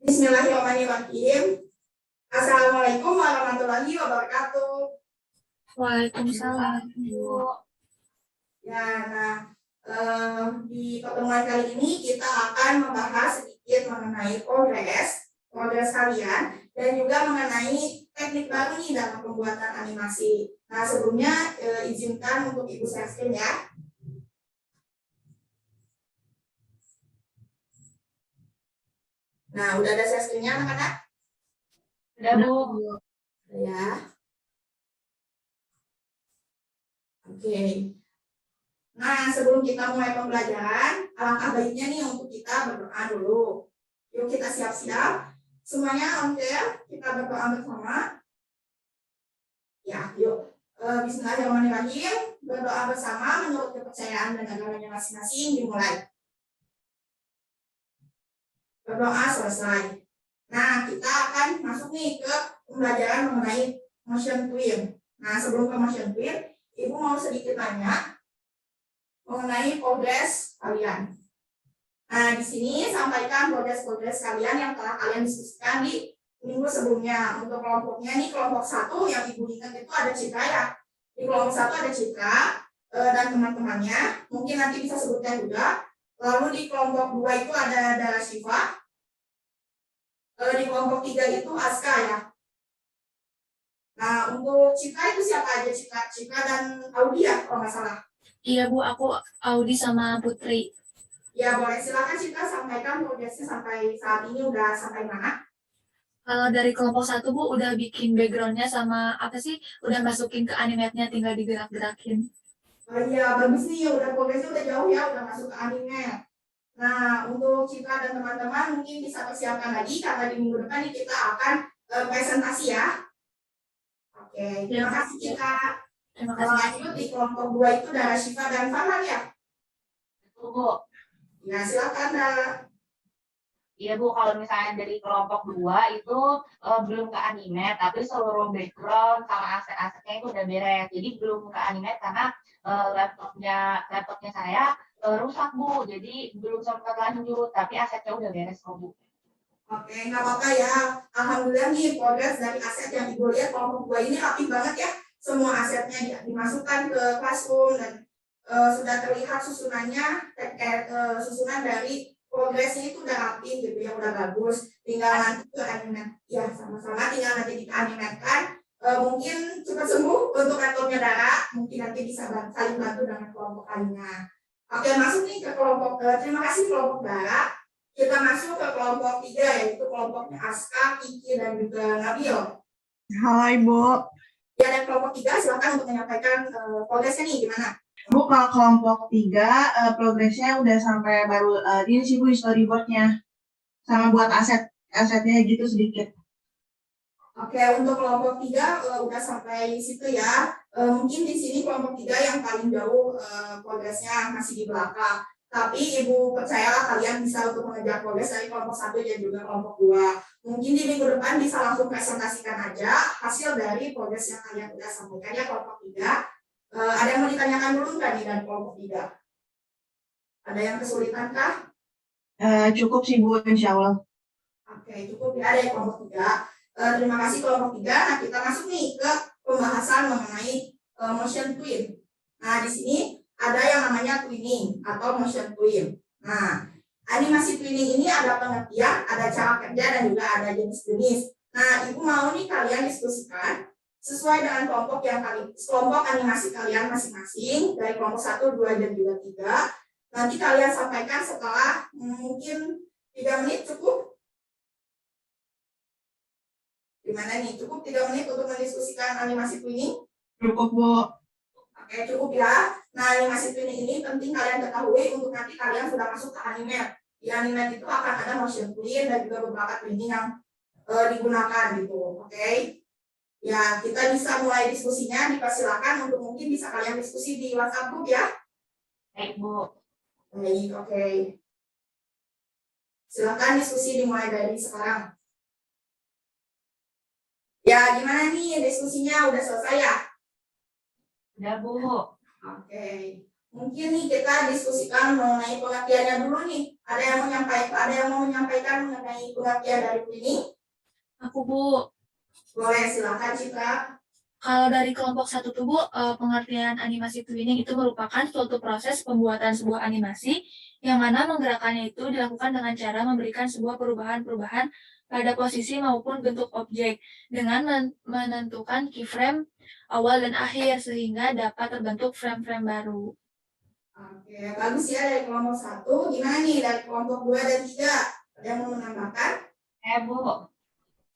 Bismillahirrahmanirrahim. Assalamualaikum warahmatullahi wabarakatuh. Waalaikumsalam. Ya, di pertemuan kali ini kita akan membahas sedikit mengenai progres kalian dan juga mengenai teknik baru nih dalam pembuatan animasi. Nah, sebelumnya izinkan untuk Ibu share screen ya. Nah, udah ada share screen-nya anak-anak? Udah, Bu. Ya. Oke. Nah, sebelum kita mulai pembelajaran, alangkah baiknya nih untuk kita berdoa dulu. Yuk kita siap-siap. Semuanya on clear, kita berdoa bersama. Ya, yuk. Bismillahirrahmanirrahim. Berdoa bersama menurut kepercayaan dan agamanya masing-masing dimulai. Berdoa selesai. Nah, kita akan masuk nih ke pembelajaran mengenai motion twin. Nah, sebelum ke motion twin, Ibu mau sedikit tanya mengenai progres kalian. Nah, di sini sampaikan progres kalian yang telah kalian diskusikan di minggu sebelumnya. Untuk kelompoknya nih, kelompok 1 yang Ibu ingat itu ada Citra ya. Di kelompok 1 ada Citra dan teman-temannya. Mungkin nanti bisa sebutkan juga. Lalu di kelompok 2 itu ada Dara Syifa. Di kelompok 3 itu Aska ya. Nah, untuk Citra itu siapa aja? Citra dan Audi ya, kalau nggak salah. Iya, Bu. Aku Audi sama Putri. Ya, boleh. Silakan Citra sampaikan progresnya sampai saat ini udah sampai mana? Kalau dari kelompok 1, Bu, udah bikin backgroundnya sama apa sih? Udah masukin ke animate-nya, tinggal digerak-gerakin. Oh iya, bagus nih. Udah progresnya udah jauh ya, udah masuk ke anime. Nah, untuk Citra dan teman-teman mungkin bisa persiapkan lagi karena di minggu depan kita akan presentasi ya. Oke, terima kasih Citra. Terima kasih. Lanjut di kelompok 2 itu Dara Syifa dan Farhan ya? Betul, Bu. Ya, silakan Dara. Iya, Bu, kalau misalnya dari kelompok 2 itu belum ke anime, tapi seluruh background sama aset-asetnya itu udah beres. Jadi belum ke anime karena laptopnya saya rusak, Bu. Jadi belum sempat lanjut, tapi asetnya udah beres kok, Bu. Oke, nggak apa-apa ya. Alhamdulillah nih progres dari aset yang Ibu lihat kelompok 2 ini rapi banget ya. Semua asetnya dimasukkan ke Classroom dan sudah terlihat susunannya, susunan dari progresnya itu udah rapi gitu ya, udah bagus. Tinggal nanti ke animate, ya sama-sama tinggal nanti dianimatkan. Mungkin cepat sembuh untuk laptopnya Dara, mungkin nanti bisa saling bantu dengan kelompok lainnya. Oke, masuk nih ke kelompok, terima kasih kelompok Dara. Kita masuk ke kelompok 3, yaitu kelompoknya Aska, Kiki, dan juga Nabil. Halo Ibu. Ya, dan kelompok 3 silakan untuk menyampaikan progresnya nih gimana? Bu, kalau kelompok 3 progresnya udah sampai baru ini sih Bu, storyboardnya sama buat asetnya gitu sedikit. Oke, untuk kelompok 3 udah sampai situ ya. Mungkin di sini kelompok 3 yang paling jauh progresnya masih di belakang. Tapi Ibu percayalah kalian bisa untuk mengejar progres dari kelompok 1 dan juga kelompok 2. Mungkin di minggu depan bisa langsung presentasikan aja hasil dari progres yang kalian udah sampaikan ya kelompok 3. Ada yang mau ditanyakan dulu nggak nih dari kelompok 3? Ada yang kesulitan kah? Cukup sih Bu, insya Allah. Oke, cukup ya dari kelompok 3. Terima kasih kelompok 3. Nah, kita masuk nih ke pembahasan mengenai motion twin. Nah, di sini ada yang namanya twinning atau motion twin. Nah, animasi twinning ini ada pengertian, ada cara kerja, dan juga ada jenis-jenis. Nah, Ibu mau nih kalian diskusikan sesuai dengan kelompok animasi kalian masing-masing dari kelompok 1, 2, dan juga 3. Nanti kalian sampaikan setelah mungkin 3 menit cukup. Gimana nih? Cukup 3 menit untuk mendiskusikan animasi twinning? Cukup Bu. Oke, cukup ya. Nah, animasi twinning ini penting kalian ketahui untuk nanti kalian sudah masuk ke animate. Di animate itu akan ada motion twin dan juga beberapa twinning yang digunakan gitu. Oke. Ya, kita bisa mulai diskusinya. Dipersilakan untuk mungkin bisa kalian diskusi di WhatsApp group ya. Baik, Bu. Baik, oke. Silakan diskusi dimulai dari sekarang. Ya, gimana nih diskusinya? Udah selesai ya? Udah, Bu. Oke. mungkin nih kita diskusikan mengenai pengertiannya dulu nih. Ada yang mau menyampaikan mengenai pengertian dari twinning? Aku Bu, Boleh, silakan Citra. kalau dari kelompok satu tuh Bu, pengertian animasi twinning itu merupakan suatu proses pembuatan sebuah animasi yang mana menggerakkannya itu dilakukan dengan cara memberikan sebuah perubahan-perubahan pada posisi maupun bentuk objek dengan menentukan keyframe awal dan akhir sehingga dapat terbentuk frame-frame baru. Oke, bagus ya dari kelompok 1. Gimana nih dari kelompok 2 dan 3? Ada yang mau menambahkan? Bu,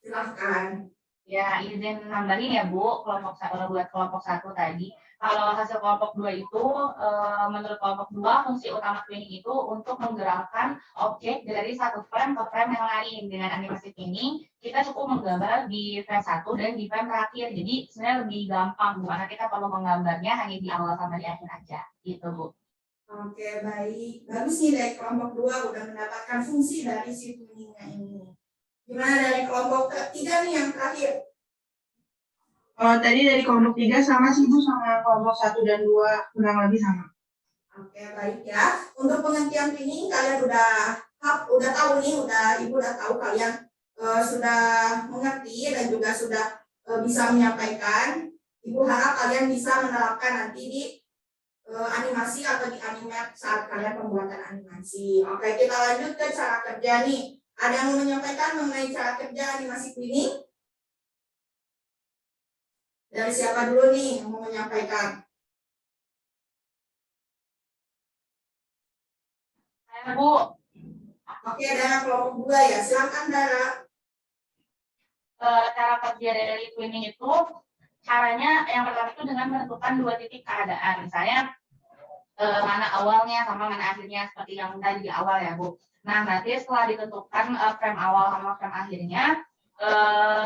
Silahkan. ya izin nambahin ya Bu, buat kelompok 1 tadi. Kalau hasil kelompok 2 itu, menurut kelompok 2, fungsi utama twinning itu untuk menggerakkan objek dari satu frame ke frame yang lain. Dengan animasi twinning, kita cukup menggambar di frame 1 dan di frame terakhir. Jadi sebenarnya lebih gampang, Bu, karena kita perlu menggambarnya hanya di awal sama di akhir aja. Gitu, Bu. Oke, baik. Bagus nih dari kelompok 2 udah mendapatkan fungsi dari si twinning-nya ini. Gimana dari kelompok 3 nih yang terakhir? Tadi dari kelompok 3 sama sih Bu, sama kelompok 1 dan 2 kurang lebih sama. Oke, baik ya. Untuk pengertian twinning kalian udah tahu nih, Ibu udah tahu kalian sudah mengerti dan juga sudah bisa menyampaikan. Ibu harap kalian bisa menerapkan nanti di animasi atau di animate saat kalian pembuatan animasi. Oke, kita lanjut ke cara kerja nih. Ada yang mau menyampaikan mengenai cara kerja animasi twinning? Dari siapa dulu nih yang mau menyampaikan? Bu, Oke, Dara kelompok 2 ya. Silakan Dara. cara kerja dari twinning itu, caranya yang pertama itu dengan menentukan 2 titik keadaan. Misalnya, mana awalnya sama mana akhirnya, seperti yang tadi di awal ya Bu. Nah, nanti setelah ditentukan frame awal sama frame akhirnya,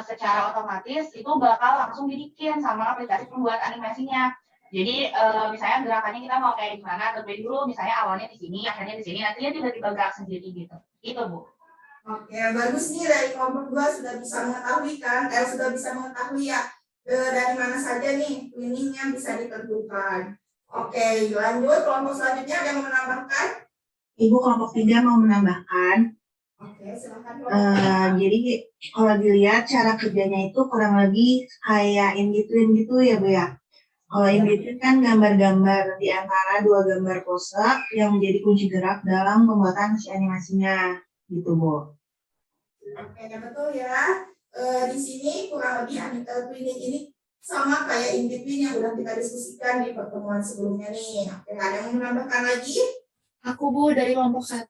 secara otomatis itu bakal langsung dibikin sama aplikasi pembuat animasinya. Jadi misalnya gerakannya kita mau kayak gimana, terlebih dulu misalnya awalnya di sini, akhirnya di sini, nanti dia tiba-tiba gerak sendiri gitu. Itu Bu. Oke, bagus nih dari kelompok 2 sudah bisa mengetahui kan, sudah bisa mengetahui ya dari mana saja nih twinning yang bisa ditentukan. Oke, lanjut kelompok selanjutnya ada yang mau menambahkan? Ibu kelompok 3 mau menambahkan. Oke, silakan. Jadi kalau dilihat cara kerjanya itu kurang lebih kayak in between gitu ya Bu ya. Kalau in between kan gambar-gambar di antara 2 gambar pose yang menjadi kunci gerak dalam pembuatan si animasinya gitu Bu. Oke, betul ya. Di sini kurang lebih twinning ini sama kayak in between yang udah kita diskusikan di pertemuan sebelumnya nih. Oke, ada yang mau menambahkan lagi? Aku Bu dari kelompok 1.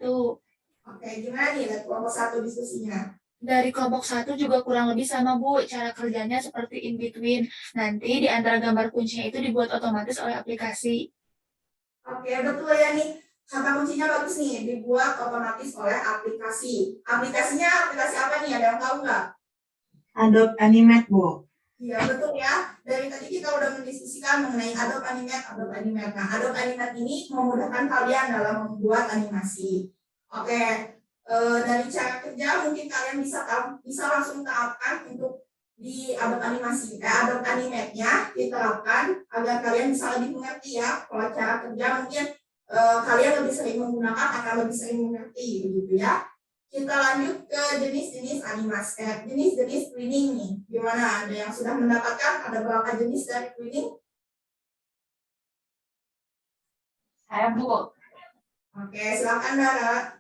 Oke, gimana nih dari kelompok 1 diskusinya? Dari kelompok 1 juga kurang lebih sama Bu, cara kerjanya seperti in between. Nanti di antara gambar kuncinya itu dibuat otomatis oleh aplikasi. Oke, betul ya nih. Kata kuncinya bagus nih, dibuat otomatis oleh aplikasi. Aplikasinya aplikasi apa nih? Ada yang tahu nggak? Adobe Animate Bu. Iya, betul ya. Dari tadi kita udah mendiskusikan mengenai Adobe Animate. Nah, Adobe Animate ini memudahkan kalian dalam membuat animasi. Oke, dari cara kerja mungkin kalian bisa langsung terapkan untuk di Adobe Adobe Animate-nya diterapkan agar kalian bisa lebih mengerti ya. Kalau cara kerja mungkin kalian lebih sering menggunakan akan lebih sering mengerti begitu ya. Kita lanjut ke jenis-jenis animasi, jenis-jenis twinning nih. Gimana? Ada yang sudah mendapatkan? Ada berapa jenis dari twinning? Saya Bu. Oke, silakan Dara.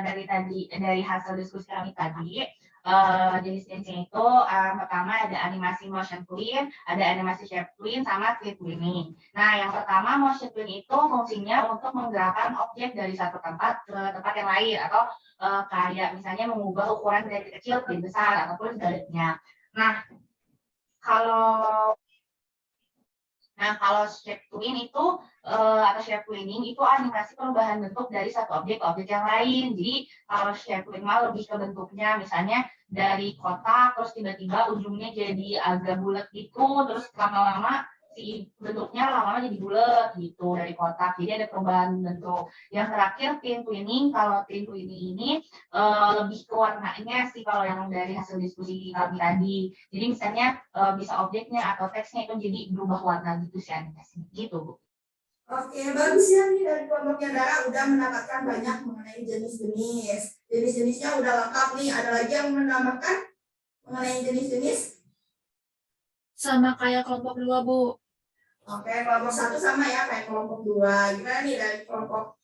Dari hasil diskusi kami tadi, jenis-jenisnya itu pertama ada animasi motion twin, ada animasi shape twin, sama tweet twinning. Nah, yang pertama motion twin itu fungsinya untuk menggerakkan objek dari satu tempat ke tempat yang lain, atau kayak misalnya mengubah ukuran dari kecil ke besar ataupun sebaliknya. Nah, kalau shape twin itu atau shape twinning itu animasi perubahan bentuk dari satu objek ke objek yang lain. Jadi kalau shape twin mah lebih ke bentuknya, misalnya dari kotak terus tiba-tiba ujungnya jadi agak bulat gitu, terus lama-lama si bentuknya lama-lama jadi bulat gitu dari kotak. Jadi ada perubahan bentuk. Yang terakhir twin twinning, kalau twin twinning ini lebih ke warnanya sih kalau yang dari hasil diskusi kami tadi. Jadi misalnya bisa objeknya atau teksnya itu jadi berubah warna gitu sih animasinya gitu Bu. Oke, bagus ya nih dari kelompoknya Dara udah mendapatkan banyak mengenai jenis-jenis. Jenis-jenisnya udah lengkap nih. Ada lagi yang menambahkan mengenai jenis-jenis? Sama kayak kelompok 2, Bu. Oke, kelompok 1 sama ya kayak kelompok 2. Gimana nih dari kelompok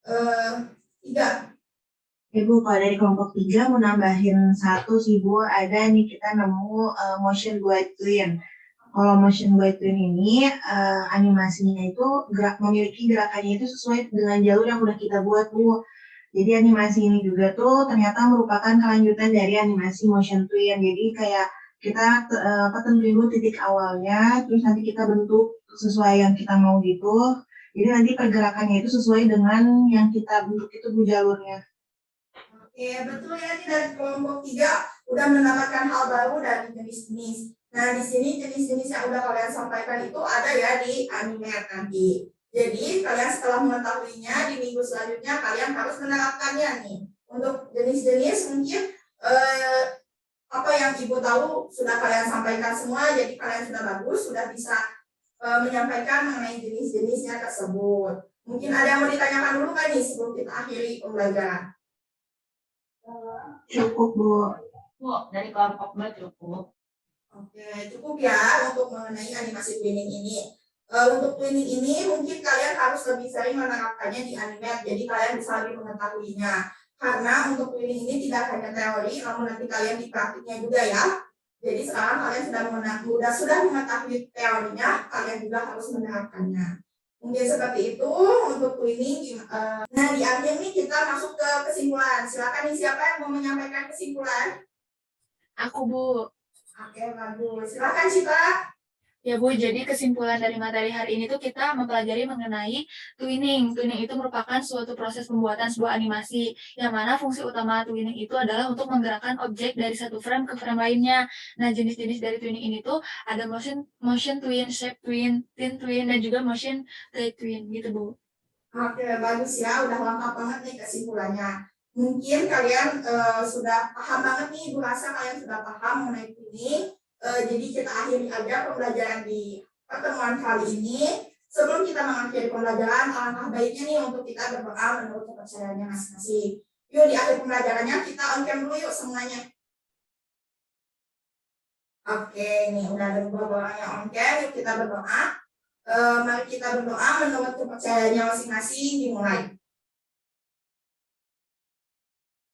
3? Ibu, kalau dari kelompok 3 mau nambahin satu sih Bu, ada nih kita nemu motion guide twin. Kalau motion guide twin ini animasinya itu memiliki gerakannya itu sesuai dengan jalur yang udah kita buat Bu. Jadi animasi ini juga tuh ternyata merupakan kelanjutan dari animasi motion twin. Jadi kayak kita tentuin dulu titik awalnya, terus nanti kita bentuk sesuai yang kita mau gitu. Jadi nanti pergerakannya itu sesuai dengan yang kita bentuk itu Bu jalurnya. Oke, betul ya nih dari kelompok 3 udah mendapatkan hal baru dari jenis-jenis. Nah, di sini jenis-jenis yang udah kalian sampaikan itu ada ya di Animate nanti. Jadi, kalian setelah mengetahuinya di minggu selanjutnya kalian harus menerapkannya nih. Untuk jenis-jenis mungkin apa yang Ibu tahu sudah kalian sampaikan semua, jadi kalian sudah bagus, sudah bisa menyampaikan mengenai jenis-jenisnya tersebut. Mungkin ada yang mau ditanyakan dulu kan nih sebelum kita akhiri pembelajaran? Cukup Bu. Bu, dari kelompok 2 cukup. Oke, cukup ya untuk mengenai animasi twinning ini. Untuk twinning ini mungkin kalian harus lebih sering menerapkannya di Animate, jadi kalian bisa lebih mengetahuinya. Karena untuk twinning ini tidak hanya teori, namun nanti kalian di praktiknya juga ya. Jadi sekarang kalian sudah mengetahui teorinya, kalian juga harus menerapkannya. Mungkin seperti itu untuk twinning. Nah, di akhir nih kita masuk ke kesimpulan. Silakan nih siapa yang mau menyampaikan kesimpulan? Aku, Bu. Oke, bagus. Silakan Cita. Ya Bu, jadi kesimpulan dari materi hari ini tuh kita mempelajari mengenai twinning. Twinning itu merupakan suatu proses pembuatan sebuah animasi, yang mana fungsi utama twinning itu adalah untuk menggerakkan objek dari satu frame ke frame lainnya. Nah, jenis-jenis dari twinning ini tuh ada motion twin, shape twin, thin twin, dan juga motion guide twin gitu Bu. Oke, bagus ya. Udah lengkap banget nih kesimpulannya. Mungkin kalian sudah paham banget nih, Bu rasa kalian sudah paham mengenai twinning. Jadi kita akhiri aja pembelajaran di pertemuan kali ini. Sebelum kita mengakhiri pembelajaran, alangkah baiknya nih untuk kita berdoa menurut kepercayaannya masing-masing. Yuk di akhir pembelajarannya kita on cam dulu yuk semuanya. Oke, nih udah ada beberapa orang yang on cam, yuk kita berdoa. Mari kita berdoa menurut kepercayaannya masing-masing, dimulai.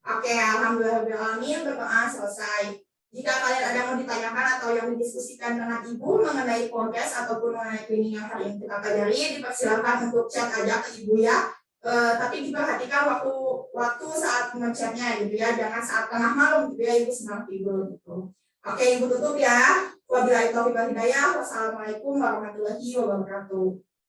Oke, alhamdulillah berdoa selesai. Jika kalian ada yang mau ditanyakan atau yang didiskusikan dengan Ibu mengenai podcast ataupun mengenai training yang hari ini kita pelajari, dipersilakan untuk chat aja ke Ibu ya. Tapi diperhatikan waktu saat ngechatnya gitu ya, jangan saat tengah malam gitu ya, Ibu sedang tidur gitu. Oke, Ibu tutup ya. Wabillahi taufiq wal hidayah. Wassalamualaikum warahmatullahi wabarakatuh.